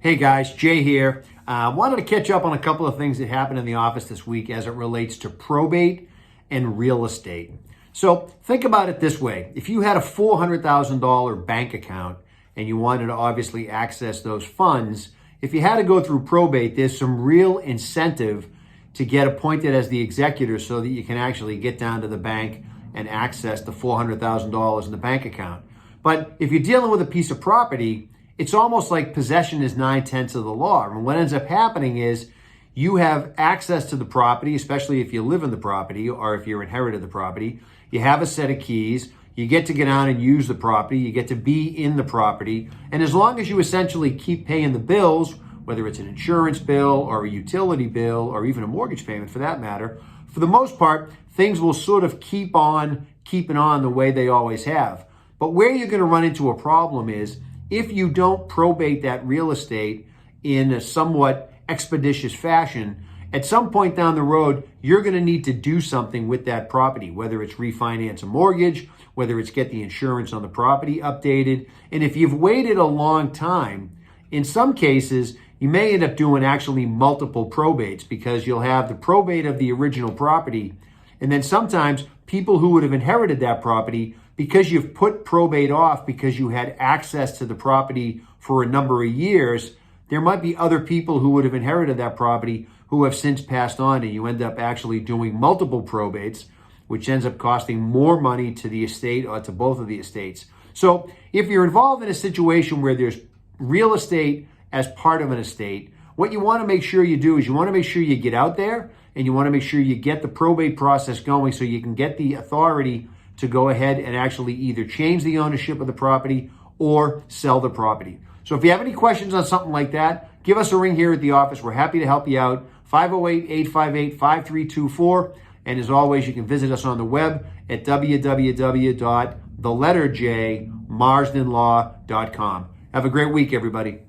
Hey guys, Jay here. Wanted to catch up on a couple of things that happened in the office this week as it relates to probate and real estate. So think about it this way. If you had a $400,000 bank account and you wanted to obviously access those funds, if you had to go through probate, there's some real incentive to get appointed as the executor so that you can actually get down to the bank and access the $400,000 in the bank account. But if you're dealing with a piece of property, it's almost like possession is 9/10 of the law. And what ends up happening is you have access to the property, especially if you live in the property or if you're inherited the property. You have a set of keys. You get to get out and use the property. You get to be in the property. And as long as you essentially keep paying the bills, whether it's an insurance bill or a utility bill or even a mortgage payment for that matter, for the most part, things will sort of keep on keeping on the way they always have. But where you're going to run into a problem is if you don't probate that real estate in a somewhat expeditious fashion, at some point down the road, you're going to need to do something with that property, whether it's refinance a mortgage, whether it's get the insurance on the property updated. And if you've waited a long time, in some cases, you may end up doing actually multiple probates because you'll have the probate of the original property. And then sometimes people who would have inherited that property, because you've put probate off because you had access to the property for a number of years, there might be other people who would have inherited that property who have since passed on, and you end up actually doing multiple probates, which ends up costing more money to the estate or to both of the estates. So if you're involved in a situation where there's real estate as part of an estate, what you want to make sure you do is you want to make sure you get out there and you want to make sure you get the probate process going so you can get the authority to go ahead and actually either change the ownership of the property or sell the property. So if you have any questions on something like that, give us a ring here at the office. We're happy to help you out. 508-858-5324. And as always, you can visit us on the web at www.theletterjmarsdenlaw.com. Have a great week, everybody.